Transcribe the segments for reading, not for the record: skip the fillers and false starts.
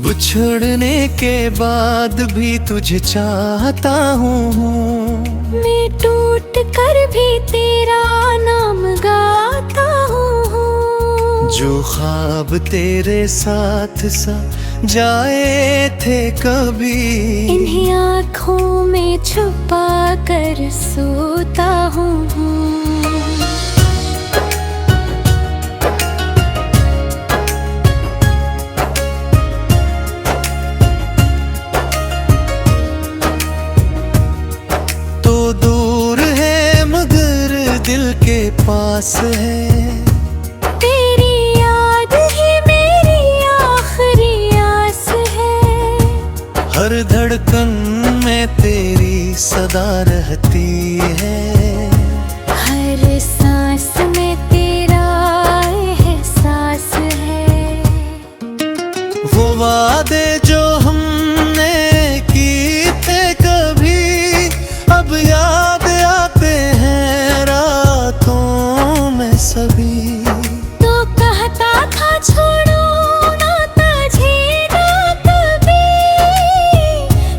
बिछड़ने के बाद भी तुझे चाहता हूँ। मैं टूट कर भी तेरा नाम गाता हूँ। जो ख्वाब तेरे साथ सा जाए थे कभी, इन्हीं आँखों में छुपा कर सोता हूँ। तो दूर है मगर दिल के पास है। तेरी याद ही मेरी आखिरी आस है। हर धड़कन में तेरी सदा रहती है। हर सांस में तेरा एहसास है। वो वादे जो हमने की थे कभी, अब याद आते हैं रातों में सभी। तो कहता था छोड़ो ना जीना कभी,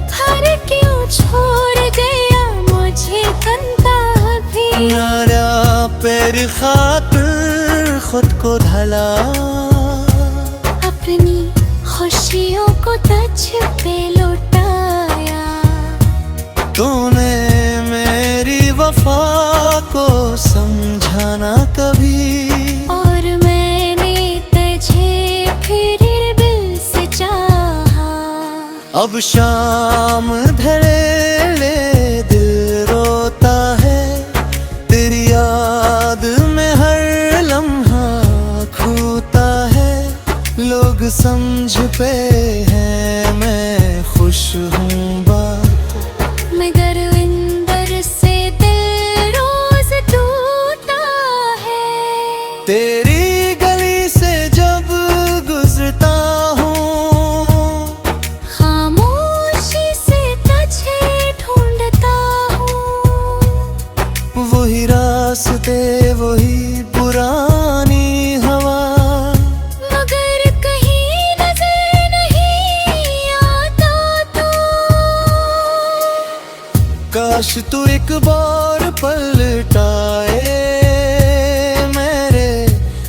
घर क्यों छोड़ गया मुझे कंता भी। मेरा पैर खातिर खुद को ढला, अपनी खुशियों को तुझ पे लौटाया। तूने मेरी वफा को समझा ना कभी, और मैंने तुझे फिर दिल से चाहा। अब शाम ढले ले दिल रोता है। तेरी याद में हर लम्हा खोता है। लोग समझ पे हैं मैं खुश हूँ मगर अंदर से दिल रोज टूटा है। तेरी गली से जब गुजरता हूँ, खामोशी से तुझे ढूंढता हूँ। वही रास्ते वही पुरानी हवा, मगर कहीं नजर नहीं आता तू। काश तू एक बार पलटाए, मेरे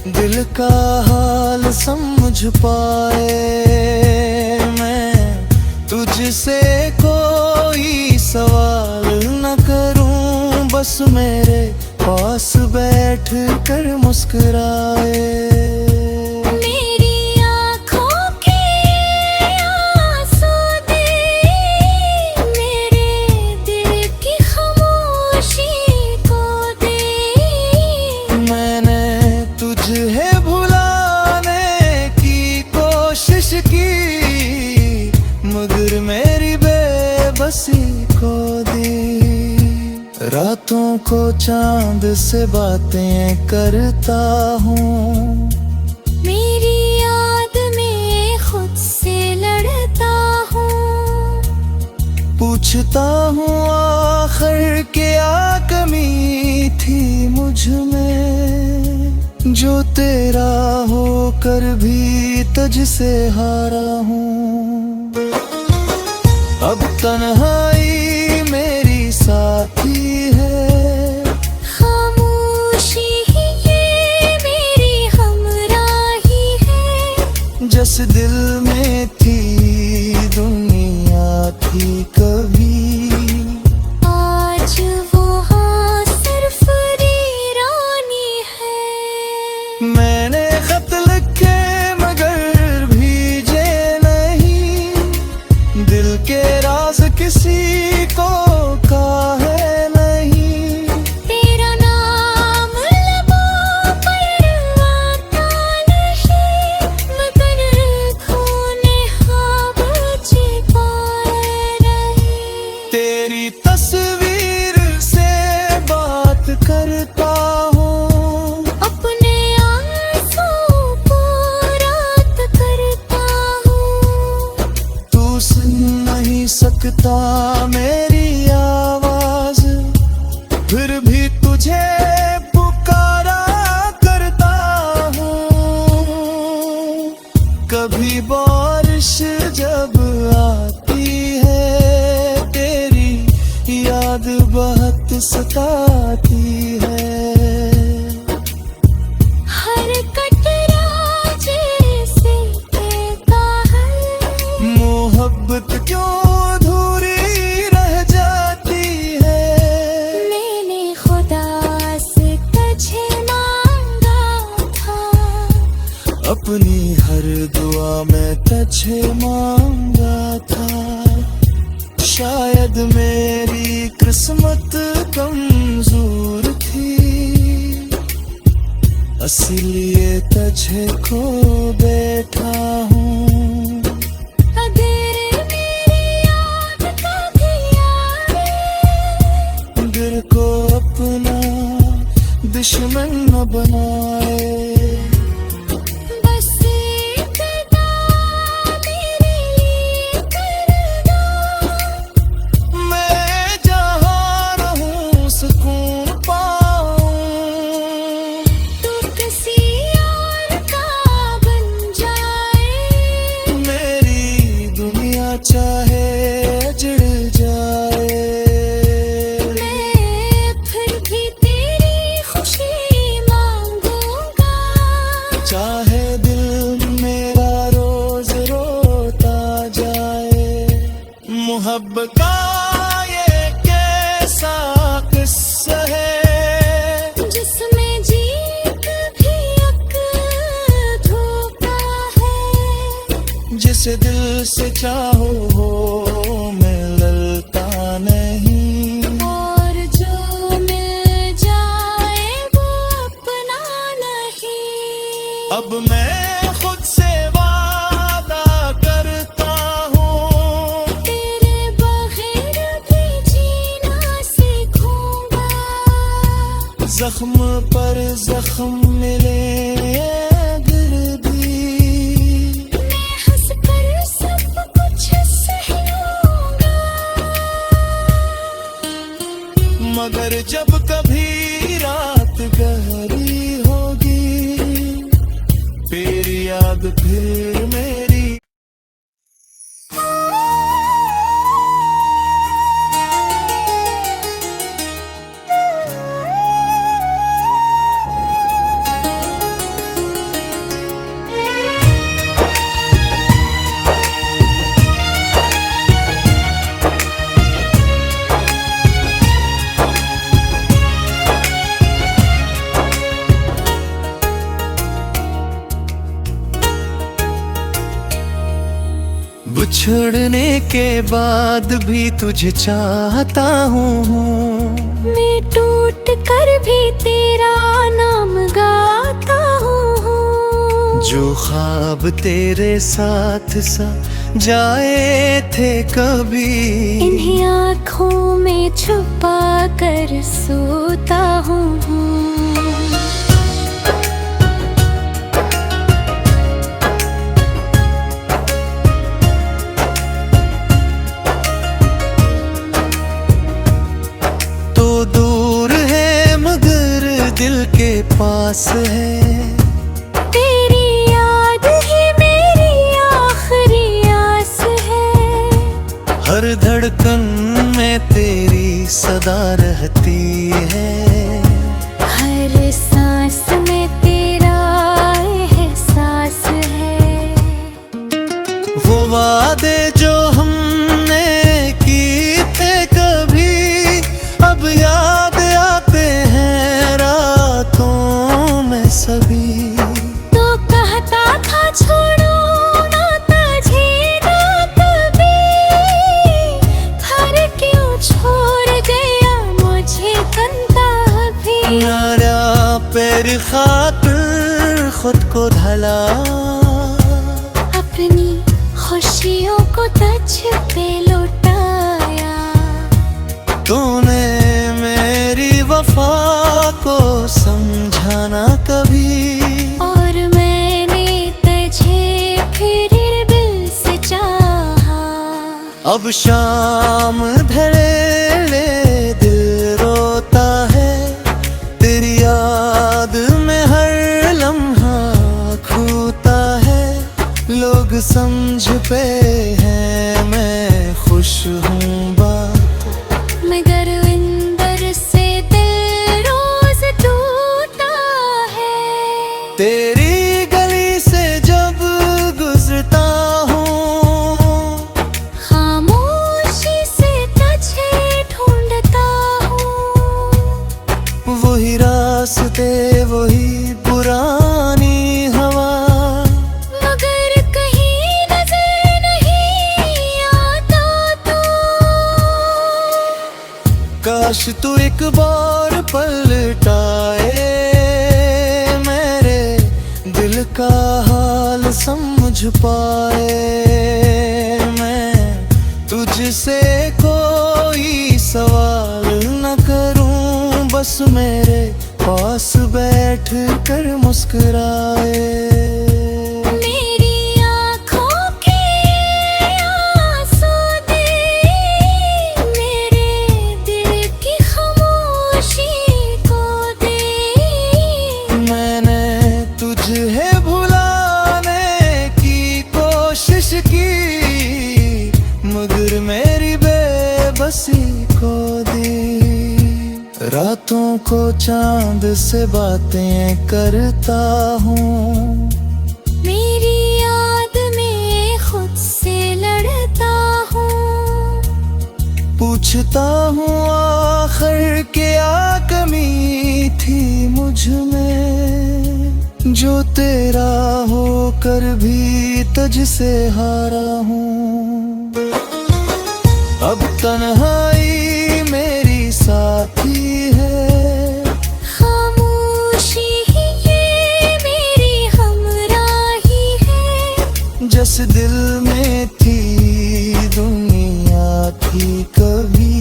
दिल का हाल समझ पाए। मैं तुझसे कोई सवाल न करूं, बस मेरे पास बैठ कर मुस्कुराए। मेरी आँखों के आंसू दे, मेरे दिल की खामोशी को दे। मैंने तुझे भुलाने की कोशिश की, मगर मेरी बेबसी को दी। रातों को चांद से बातें करता हूँ, मेरी याद में खुद से लड़ता हूँ। पूछता हूँ आखिर क्या कमी थी मुझ में, जो तेरा होकर भी तुझसे हारा हूँ। अब तन्हाई मेरी साथी है, खामोशी ही ये मेरी हमराही है। जिस दिल में थी दुनिया थी कभी, आज वो हाँ सिर्फ वीरानी है। मैंने खत लिखे मगर भेजे नहीं, दिल के राज किसी को काहे नहीं। तेरा नाम लबों पर आता नहीं, मगर खूने ख्वाब छिपाए रही। तेरी तस्वीर से बात करता हूँ, अपने आंसू को रात करता हूँ। तू सुन नहीं सकता मेरी आवाज, फिर भी तुझे पुकारा करता हूँ। कभी कभी बारिश जब आती है तेरी याद बहुत सताती है। हर कटरा जैसे कहता है मोहब्बत क्यों अधूरी रह जाती है। मैंने खुदा से तुझे मांगा था, अपनी हर दुआ में तुझे मांगा था। शायद मेरी किस्मत कमजोर थी, इसीलिए तुझे खो बैठा हूँ। अगर मेरी याद कभी आए, दिल को अपना दुश्मन न बनाए। बस एक बार मेरे लिए करना, मैं जहाँ रहूं सुकून पाऊं। तू किसी और का बन जाए, मेरी दुनिया चाहे जड़ जाए। मैं फिर भी तेरी खुशी मांगूंगा। चाहे दिल मेरा रोज रोता जाए। मोहब्बत का ये कैसा किस्सा है, जिसमें जीत भी एक धोखा है। जिसे दिल से चाहो वो मिलता नहीं। और जो मिल जाए वो अपना नहीं। अब मैं खुद से वादा करता हूँ, तेरे बगैर भी जीना सीखूंगा। जख्म पर जख्म मिले अगर भी, मैं हंस कर सब कुछ सह लूंगा। मगर जब कभी रात गहरी होगी, फिर याद फिर मेरी। बिछड़ने के बाद भी तुझे चाहता हूँ। मैं टूट कर भी तेरा नाम गाता हूँ। जो ख्वाब तेरे साथ सा जाए थे कभी, इन्हीं आँखों में छुपा कर सोता हूँ। तो दूर है मगर दिल के पास है। तेरी याद ही मेरी आखिरी आस है। हर धड़कन में तेरी सदा रहती है। हर सांस में तेरा एहसास है। वो वादे जो हमने की थे कभी, अब याद आते हैं रातों में सभी। तो कहता था छोड़ो ना तुझे ना कभी, पर क्यों छोड़ गया मुझे कंता भी। मेरा पैर खातिर खुद को ढला, अपनी खुशियों को तुझ पे लौटाया। तूने मेरी वफा को समझा ना कभी, और मैंने तुझे फिर दिल से चाहा। अब शाम ढले ले दिल रोता है। तेरी याद में हर लम्हा खोता है। लोग लोग समझ पे हैं मैं खुश हूँ मगर विंदर से दिल रोज टूटा है। तेरी गली से जब गुजरता हूँ खामोशी से तुझे ढूंढता हूँ। वही रास्ते वही पुरानी हवा मगर कहीं नजर नहीं आता तो। काश तू एक बार पलटाए मेरे दिल का हाल समझ पाए। मैं तुझसे कोई सवाल न करूं बस मेरे पास बैठ कर मुस्कुराए। मेरी आँखों के आंसू दे मेरे दिल की खामोशी को दे। मैंने तुझे भुलाने की कोशिश की मगर मेरी बेबसी को दी। रातों को चांद से बातें करता हूँ मेरी याद में खुद से लड़ता हूँ। पूछता हूँ आखिर क्या कमी थी मुझ में जो तेरा होकर भी तुझसे हारा हूँ। अब तन्हाई मेरी साथी है खामोशी ही ये मेरी हमराही है। जिस दिल में थी दुनिया थी कभी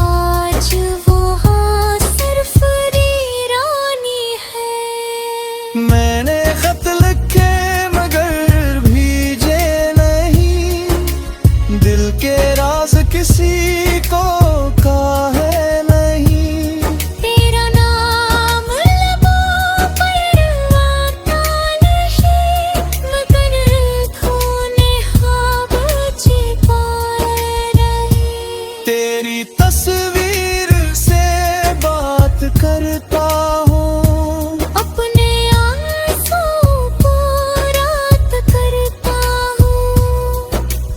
आज वो हाँ सिर्फ वीरानी है। मैंने खत लिखे मगर भेजे नहीं दिल के राज किसी को काहे नहीं। तेरा नाम लबों पर आता नहीं मगर खूने ख्वाब छिपाए रहे। तेरी तस्वीर से बात करता हूँ अपने आंसू को रात करता हूँ।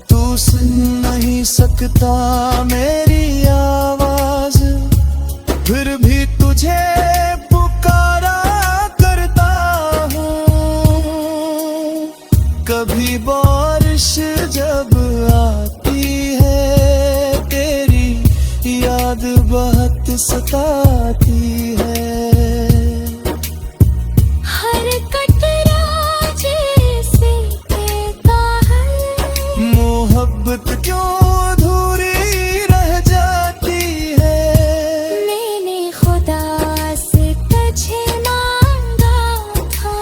तू सुन नहीं सकता मेरी आवाज फिर भी तुझे पुकारा करता हूँ। कभी बारिश जब आती है तेरी याद बहुत सताती है। हर कतरा जैसे कहता है मोहब्बत क्यों अधूरी रह जाती है। मैंने खुदा से तुझे मांगा था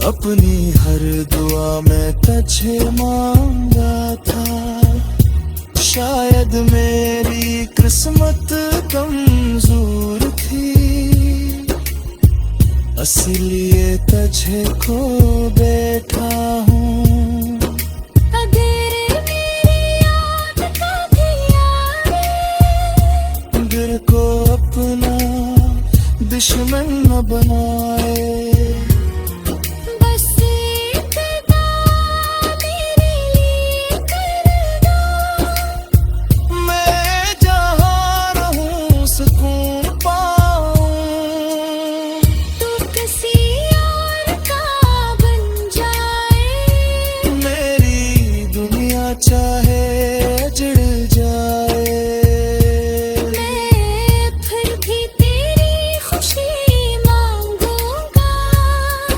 अपनी हर दुआ में तुझे मांगा था। शायद मेरी किस्मत कमजोर थी इसलिए तुझे खो बैठा हूँ। अगर मेरी याद कभी आए दिल को अपना दुश्मन न बनाए। बस एक बार मेरे लिए कर दो। मैं जहाँ रहूं सुकून पाऊं तू किसी और का बन जाए। मेरी दुनिया चाहे जड़ जाए। मैं फिर भी तेरी खुशी मांगूंगा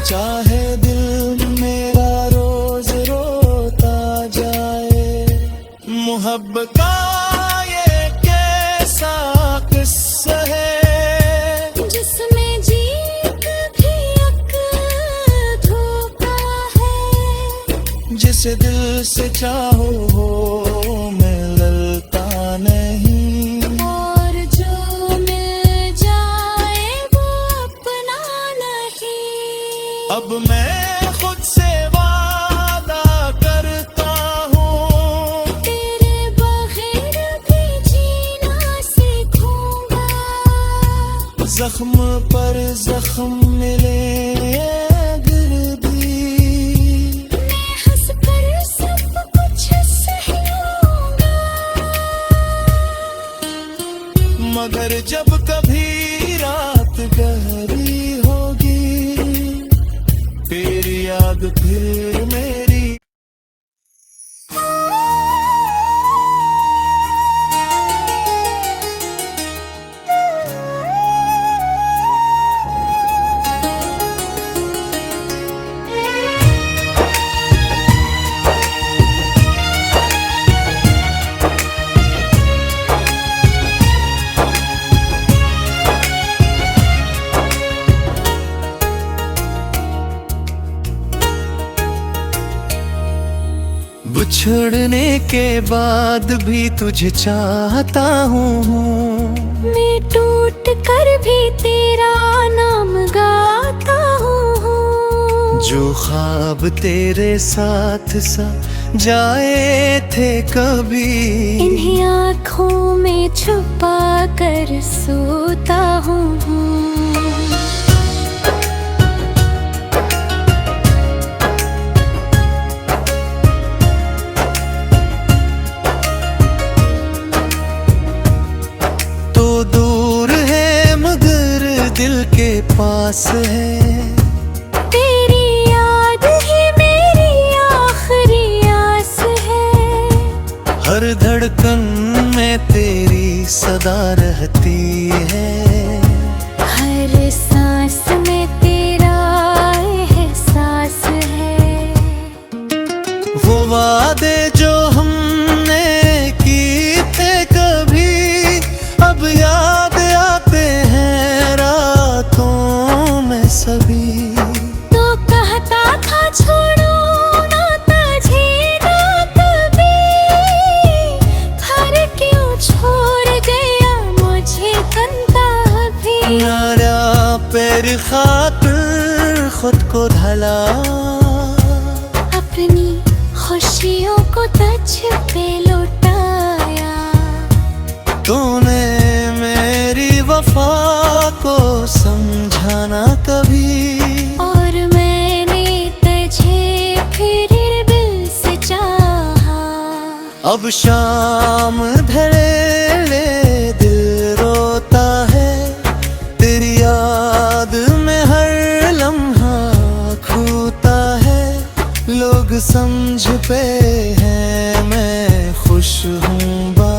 चाहे दिल मेरा रोज रोता जाए। मोहब्बत का ये कैसा किस्सा है जिसमें जीत भी एक धोखा है। जिसे दिल से चाहो वो मिलता नहीं और जो मिल जाए वो अपना नहीं। अब मैं खुद से वादा जब कभी रात गहरी होगी, फिर याद फिर मेरी। बिछड़ने के बाद भी तुझे चाहता हूँ, मैं टूट कर भी तेरा नाम गाता हूँ। जो ख्वाब तेरे साथ सा जाए थे कभी, इन्हीं आँखों में छुपा कर सोता हूँ। दिल के पास है तेरी याद ही मेरी आखिरी आस है। हर धड़कन में तेरी सदा रहती है, हर सांस में तेरा एहसास है। वो वादे जो हमने की थे कभी, अब याद आते हैं रातों में सभी। तो कहता था छोड़ो नाता जीना कभी, घर क्यों छोड़ गया मुझे कंता भी। मेरा पैर खातिर खुद को ढला, अपनी खुशियों को तुझ पे लौटाया। तूने मेरी वफा को समझा ना कभी, और मैंने तुझे फिर दिल से चाहा। अब शाम ढले ले दिल रोता है, तेरी याद में हर लम्हा खोता है। लोग समझ पे हैं मैं खुश हूँ बा,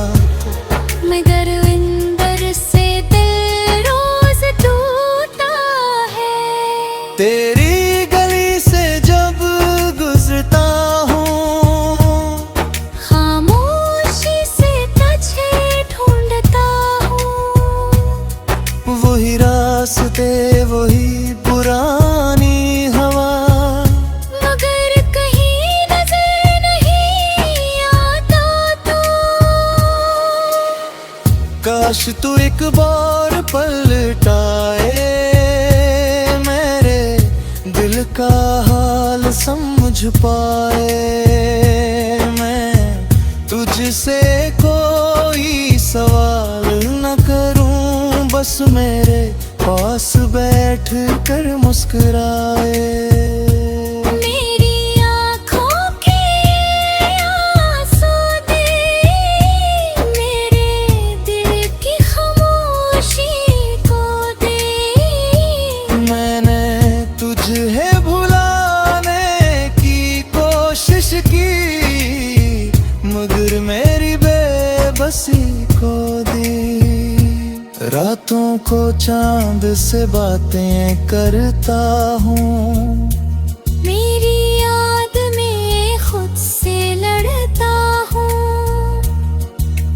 मगर अंदर से दिल रोज टूटा है। तेरी गली से जब गुजरता हूँ, खामोशी से तुझे ढूंढता हूँ। वही रास्ते वही पुरानी हवा, मगर कहीं नजर नहीं आता तो। काश तू एक बार पलटाए, मेरे दिल का हाल समझ पाए। मैं तुझसे कोई सवाल न करूं, बस मेरे पास बैठ कर मुस्कुराए। मेरी आँखों के आंसू दे, मेरे दिल की खामोशी को दे। मैंने तुझे भुलाने की कोशिश की, मगर मेरी बेबसी को दी। रातों को चांद से बातें करता हूँ, मेरी याद में खुद से लड़ता हूँ।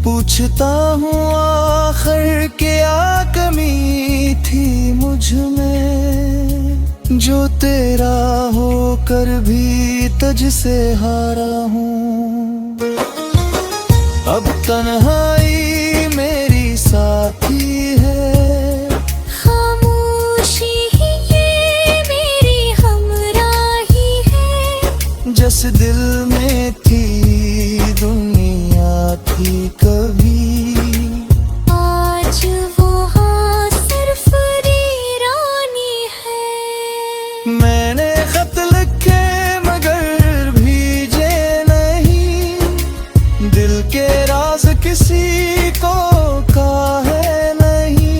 पूछता हूँ आखिर क्या कमी थी मुझ में, जो तेरा होकर भी तुझसे हारा हूँ। अब तन्हाई मेरी साथी है, खामोशी ही ये मेरी हमराही है। जिस दिल में थी दुनिया थी कभी, आज वो हाँ सिर्फ वीरानी है। मैंने खत लिखे मगर भेजे नहीं, दिल के राज किसी को काहे नहीं।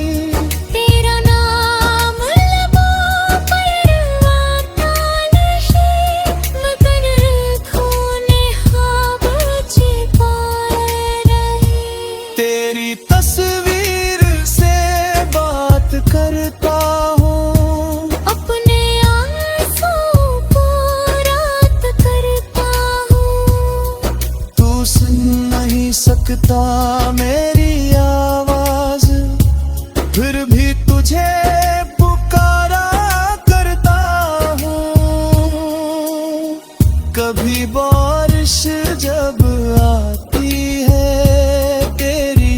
सकता मेरी आवाज, फिर भी तुझे पुकारा करता हूँ। कभी बारिश जब आती है तेरी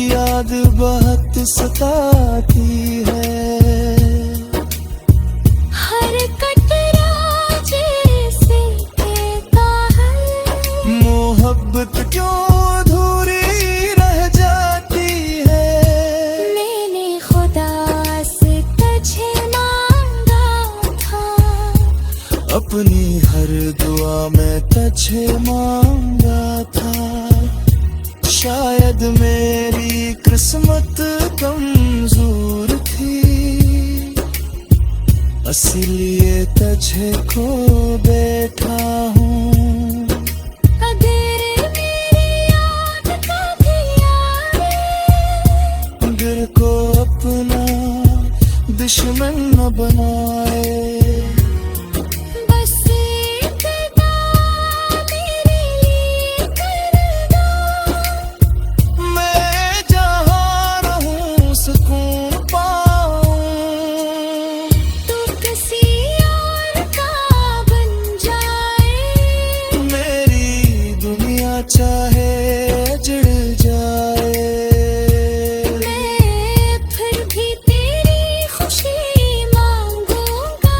याद बहुत सताती है। हर कतरा जैसे कहता है मोहब्बत क्यों अधूरी रह जाती है। मैंने खुदा से तुझे मांगा था, अपनी हर दुआ में तुझे मांगा था। शायद मेरी किस्मत कमजोर थी, इसलिए तुझे खो बैठा हूँ। अगर मेरी याद कभी आए, दिल को अपना दुश्मन न बनाए। बस एक बार मेरे लिए कर दो, मैं जहाँ रहूं सुकून पाऊं। तू किसी और का बन जाए, मेरी दुनिया चाहे जड़ जाए। मैं फिर भी तेरी खुशी मांगूंगा।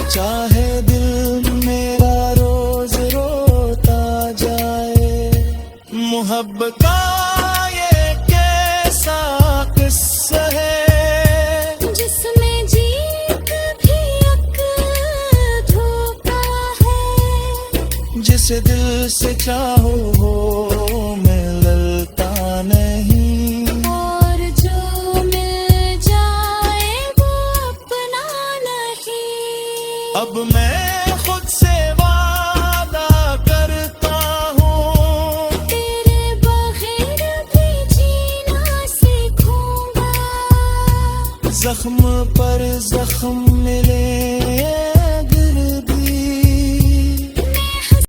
चाहे दिल मेरा रोज रोता जाए। मोहब्बत का ये कैसा किस्सा है, जिसमें जीत भी एक धोखा है। जिसे दिल से चाहो वो मिलता नहीं। और जो मिल जाए वो अपना नहीं। अब मैं खुद से वादा करता हूँ, तेरे बगैर भी जीना सीखूंगा। जख्म पर जख्म मिले